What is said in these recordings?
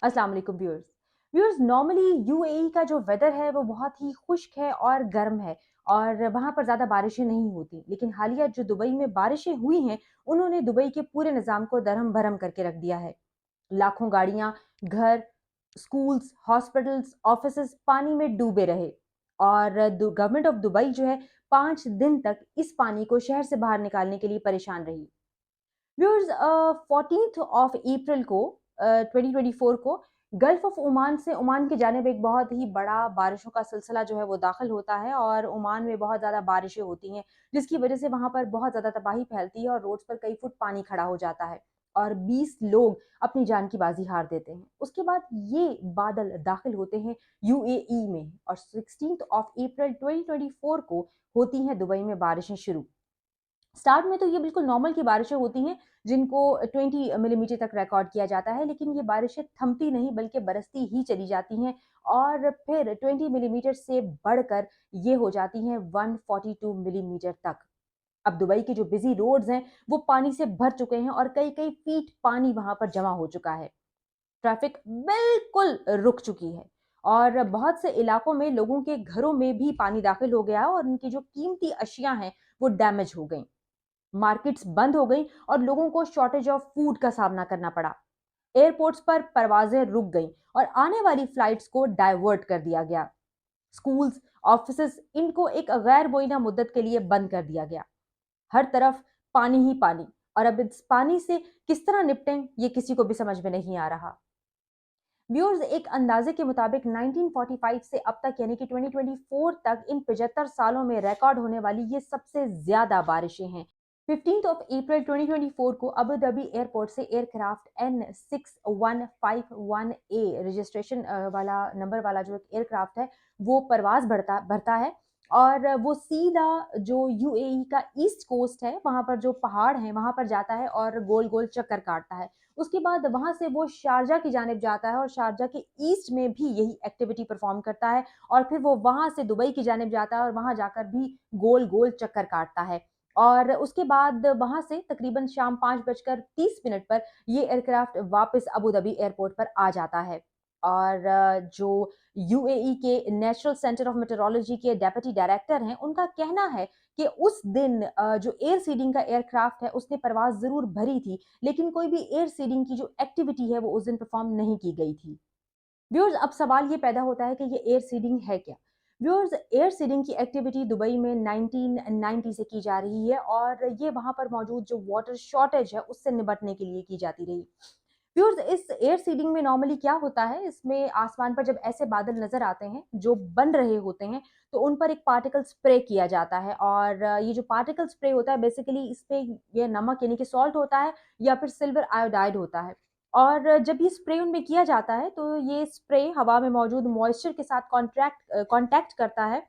अस्सलाम वालेकुम viewers. Viewers normally UAE का जो वेदर है वो बहुत ही खुश्क है और गर्म है और वहाँ पर ज़्यादा बारिशें नहीं होती। लेकिन हालिया जो दुबई में बारिशें हुई हैं, उन्होंने दुबई के पूरे निज़ाम को दरहम-भरम करके रख दिया है। लाखों गाड़ियाँ, घर, स्कूल्स, हॉस्पिटल्स, ऑफिसेज़ पानी में डूबे रहे और दु गवर्नमेंट ऑफ दुबई जो है 5 दिन तक इस पानी को शहर से बाहर निकालने के लिए परेशान रही। व्यूअर्स 14th ऑफ अप्रैल को 2024 को गल्फ ऑफ ओमान से ओमान की जानिब एक बहुत ही बड़ा बारिशों का सिलसिला जो है वो दाखिल होता है और ओमान में बहुत ज़्यादा बारिशें होती हैं, जिसकी वजह से वहाँ पर बहुत ज़्यादा तबाही फैलती है और रोड्स पर कई फुट पानी खड़ा हो जाता है और 20 लोग अपनी जान की बाजी हार देते हैं। उसके बाद ये बादल दाखिल होते हैं यूएई में और 16th ऑफ अप्रैल 2024 को होती हैं दुबई में बारिशें शुरू। स्टार्ट में तो ये बिल्कुल नॉर्मल की बारिशें होती हैं, जिनको 20 मिलीमीटर तक रिकॉर्ड किया जाता है, लेकिन ये बारिशें थमती नहीं बल्कि बरसती ही चली जाती हैं और फिर 20 मिलीमीटर से बढ़कर ये हो जाती हैं 142 मिलीमीटर तक। अब दुबई के जो बिजी रोड्स हैं, वो पानी से भर चुके हैं और कई-कई फीट पानी वहाँ पर जमा हो चुका है। ट्रैफिक बिल्कुल रुक चुकी है और बहुत से इलाकों में लोगों के घरों में भी पानी दाखिल हो गया और उनकी जो कीमती अशियाँ हैं, वो डैमेज हो गईं। मार्केट्स बंद हो गई और लोगों को शॉर्टेज ऑफ फूड का सामना करना पड़ा। एयरपोर्ट्स पर परवाजें रुक गईं और आने वाली फ्लाइट्स को डाइवर्ट कर दिया गया। स्कूल्स, ऑफिसेज इनको एक गैर मुअय्यना मुद्दत के लिए बंद कर दिया गया। हर तरफ पानी ही पानी और अब इस पानी से किस तरह निपटें ये किसी को भी समझ में नहीं आ रहा। व्यूअर्स एक अंदाजे के मुताबिक 1945 से अब तक यानी कि 2024 तक इन 75 सालों में रिकॉर्ड होने वाली ये सबसे ज्यादा बारिशें हैं। 15th ऑफ अप्रैल 2024 को अबू धाबी एयरपोर्ट से एयरक्राफ्ट N6151A रजिस्ट्रेशन वाला नंबर वाला जो एक एयरक्राफ्ट है वो परवाज भरता भरता है और वो सीधा जो यूएई का ईस्ट कोस्ट है वहां पर जो पहाड़ है वहां पर जाता है और गोल गोल चक्कर काटता है। उसके बाद वहां से वो शारजा की जानिब जाता है और शारजा के ईस्ट में भी यही एक्टिविटी परफॉर्म करता है और फिर वो वहां से दुबई की जानिब जाता है और वहां जाकर भी गोल गोल चक्कर काटता है और उसके बाद वहां से तकरीबन शाम 5:30 पर ये एयरक्राफ्ट वापस अबू धाबी एयरपोर्ट पर आ जाता है। और जो यूएई के नेशनल सेंटर ऑफ मेट्रोलॉजी के डेप्यूटी डायरेक्टर हैं उनका कहना है कि उस दिन जो एयर सीडिंग का एयरक्राफ्ट है उसने परवाज जरूर भरी थी, लेकिन कोई भी एयर सीडिंग की जो एक्टिविटी है वो उस दिन परफॉर्म नहीं की गई थी। व्यूअर्स अब सवाल ये पैदा होता है कि ये एयर सीडिंग है क्या। व्यूअर्स एयर सीडिंग की एक्टिविटी दुबई में 1990 से की जा रही है और ये वहां पर मौजूद जो वाटर शॉर्टेज है उससे निपटने के लिए की जाती रही। व्यूअर्स इस एयर सीडिंग में नॉर्मली क्या होता है, इसमें आसमान पर जब ऐसे बादल नजर आते हैं जो बन रहे होते हैं तो उन पर एक पार्टिकल स्प्रे किया जाता है और ये जो पार्टिकल स्प्रे होता है बेसिकली इस पे ये नमक यानी कि सॉल्ट होता है या फिर सिल्वर आयोडाइड होता है और जब ये स्प्रे उनमें किया जाता है तो ये स्प्रे हवा में मौजूद मॉइस्चर के साथ कॉन्टैक्ट करता है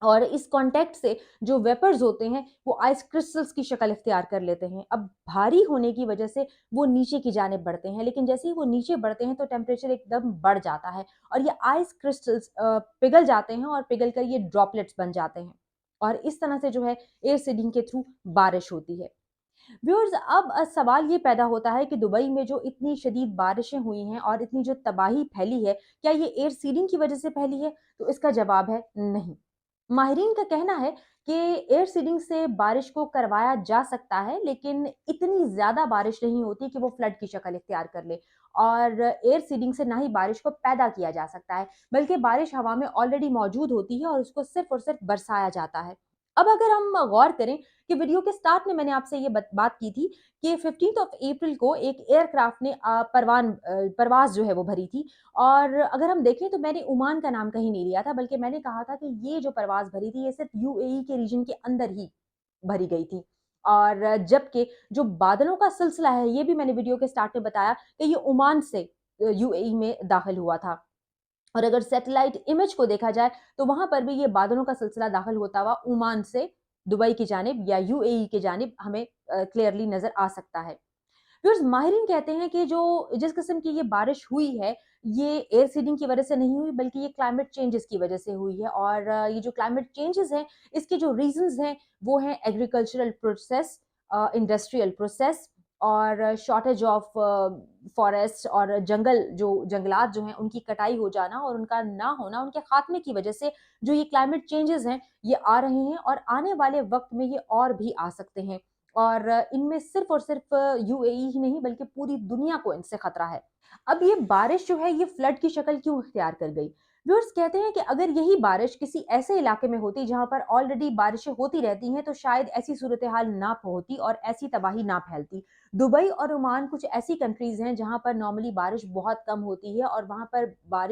और इस कॉन्टैक्ट से जो वेपर्स होते हैं वो आइस क्रिस्टल्स की शक्ल इख्तियार कर लेते हैं। अब भारी होने की वजह से वो नीचे की जानिब बढ़ते हैं, लेकिन जैसे ही वो नीचे बढ़ते हैं तो टेम्परेचर एकदम बढ़ जाता है और ये आइस क्रिस्टल्स पिघल जाते हैं और पिघल कर ये ड्रॉपलेट्स बन जाते हैं और इस तरह से जो है एयर सीडिंग के थ्रू बारिश होती है। व्यूअर्स अब सवाल ये पैदा होता है कि दुबई में जो इतनी शदीद बारिशें हुई हैं और इतनी जो तबाही फैली है, क्या ये एयर सीडिंग की वजह से फैली है? तो इसका जवाब है नहीं। माहिरीन का कहना है कि एयर सीडिंग से बारिश को करवाया जा सकता है, लेकिन इतनी ज्यादा बारिश नहीं होती कि वो फ्लड की शक्ल इख्तियार कर ले और एयर सीडिंग से ना ही बारिश को पैदा किया जा सकता है, बल्कि बारिश हवा में ऑलरेडी मौजूद होती है और उसको सिर्फ और सिर्फ बरसाया जाता है। अब अगर हम गौर करें कि वीडियो के स्टार्ट में मैंने आपसे ये बात की थी कि 15th ऑफ अप्रैल को एक एयरक्राफ्ट ने परवाज जो है वो भरी थी और अगर हम देखें तो मैंने ओमान का नाम कहीं नहीं लिया था, बल्कि मैंने कहा था कि ये जो परवाज भरी थी ये सिर्फ यूएई के रीजन के अंदर ही भरी गई थी। और जबकि जो बादलों का सिलसिला है ये भी मैंने वीडियो के स्टार्ट में बताया कि ये ओमान से यूएई में दाखिल हुआ था और अगर सैटेलाइट इमेज को देखा जाए तो वहां पर भी ये बादलों का सिलसिला दाखिल होता हुआ ओमान से दुबई की जानिब या यूएई की जानिब हमें क्लियरली नजर आ सकता है। व्यूअर्स माहिरीन कहते हैं कि जो जिस किस्म की ये बारिश हुई है ये एयर सीडिंग की वजह से नहीं हुई बल्कि ये क्लाइमेट चेंजेस की वजह से हुई है और ये जो क्लाइमेट चेंजेस हैं इसके जो रीजंस हैं वो हैं एग्रीकल्चरल प्रोसेस, इंडस्ट्रियल प्रोसेस और शॉर्टेज ऑफ फॉरेस्ट और जंगलात जो हैं उनकी कटाई हो जाना और उनका ना होना, उनके खात्मे की वजह से जो ये क्लाइमेट चेंजेस हैं ये आ रहे हैं और आने वाले वक्त में ये और भी आ सकते हैं। और इनमें सिर्फ और सिर्फ यूएई ही नहीं बल्कि पूरी दुनिया को इनसे खतरा है। अब ये बारिश जो है ये फ्लड की शक्ल क्यों इख्तियार कर गई? व्यूअर्स कहते हैं कि अगर यही बारिश किसी ऐसे इलाके में होती जहां पर ऑलरेडी बारिशें होती रहती हैं तो शायद ऐसी सूरत हाल ना होती और ऐसी तबाही ना फैलती। दुबई और ओमान कुछ ऐसी कंट्रीज हैं जहां पर नॉर्मली बारिश बहुत कम होती है और वहां पर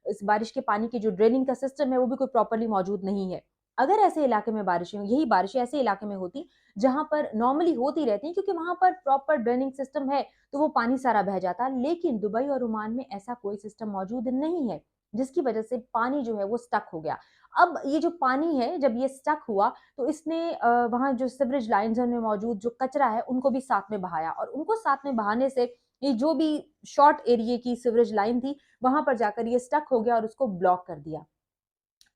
इस बारिश के पानी की जो ड्रेनिंग का सिस्टम है वो भी कोई प्रॉपरली मौजूद नहीं है। अगर ऐसे इलाके में यही बारिशें ऐसे इलाके में होती जहां पर नॉर्मली होती रहती हैं क्योंकि वहां पर प्रॉपर ड्रेनिंग सिस्टम है तो वो पानी सारा बह जाता। लेकिन दुबई और ओमान में ऐसा कोई सिस्टम मौजूद नहीं है जिसकी वजह से पानी जो है वो स्टक हो गया। अब ये जो पानी है जब ये स्टक हुआ तो इसने वहाँ जो सीवरेज लाइन्स हैं उनमें मौजूद जो कचरा है उनको भी साथ में बहाया और उनको साथ में बहाने से ये जो भी शॉर्ट एरिया की सीवरेज लाइन थी वहां पर जाकर ये स्टक हो गया और उसको ब्लॉक कर दिया।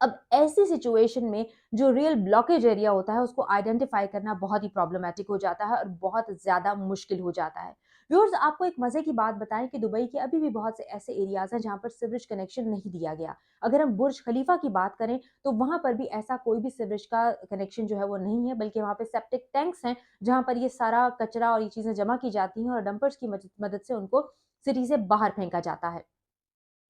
अब ऐसी सिचुएशन में जो रियल ब्लॉकेज एरिया होता है उसको आइडेंटिफाई करना बहुत ही प्रॉब्लमैटिक हो जाता है और बहुत ज़्यादा मुश्किल हो जाता है। व्यूअर्स आपको एक मज़े की बात बताएं कि दुबई के अभी भी बहुत से ऐसे एरियाज़ हैं जहाँ पर सीवरेज कनेक्शन नहीं दिया गया। अगर हम बुर्ज खलीफा की बात करें तो वहाँ पर भी ऐसा कोई भी सीवरेज का कनेक्शन जो है वो नहीं है बल्कि वहाँ पे सेप्टिक टैंक्स हैं जहाँ पर ये सारा कचरा और ये चीज़ें जमा की जाती हैं और डंपर्स की मदद से उनको सिटी से बाहर फेंका जाता है।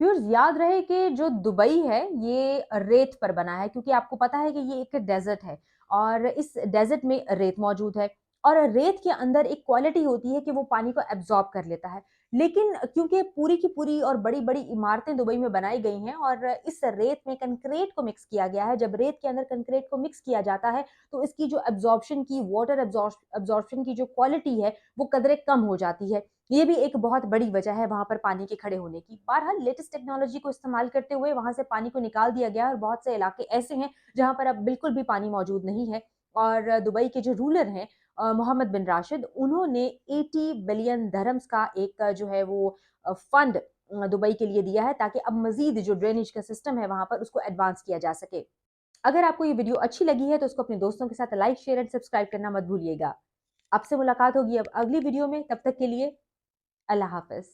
व्यूअर्स याद रहे कि जो दुबई है ये रेत पर बना है क्योंकि आपको पता है कि ये एक डेजर्ट है और इस डेजर्ट में रेत मौजूद है और रेत के अंदर एक क्वालिटी होती है कि वो पानी को एब्जॉर्ब कर लेता है। लेकिन क्योंकि पूरी की पूरी और बड़ी-बड़ी इमारतें दुबई में बनाई गई हैं और इस रेत में कंक्रीट को मिक्स किया गया है, जब रेत के अंदर कंक्रीट को मिक्स किया जाता है तो इसकी जो एब्जॉर्प्शन की वाटर एब्जॉर्प्शन की जो क्वालिटी है वो कदरे कम हो जाती है। ये भी एक बहुत बड़ी वजह है वहाँ पर पानी के खड़े होने की। बहरहाल लेटेस्ट टेक्नोलॉजी को इस्तेमाल करते हुए वहाँ से पानी को निकाल दिया गया है और बहुत से इलाके ऐसे हैं जहाँ पर अब बिल्कुल भी पानी मौजूद नहीं है। और दुबई के जो रूलर हैं मोहम्मद बिन राशिद उन्होंने 80 बिलियन दिरहम्स का एक जो है वो फंड दुबई के लिए दिया है ताकि अब मज़ीद जो ड्रेनेज का सिस्टम है वहाँ पर उसको एडवांस किया जा सके। अगर आपको ये वीडियो अच्छी लगी है तो उसको अपने दोस्तों के साथ लाइक, शेयर एंड सब्सक्राइब करना मत भूलिएगा। आपसे मुलाकात होगी अब अगली वीडियो में, तब तक के लिए अल्लाह हाफ़िज़।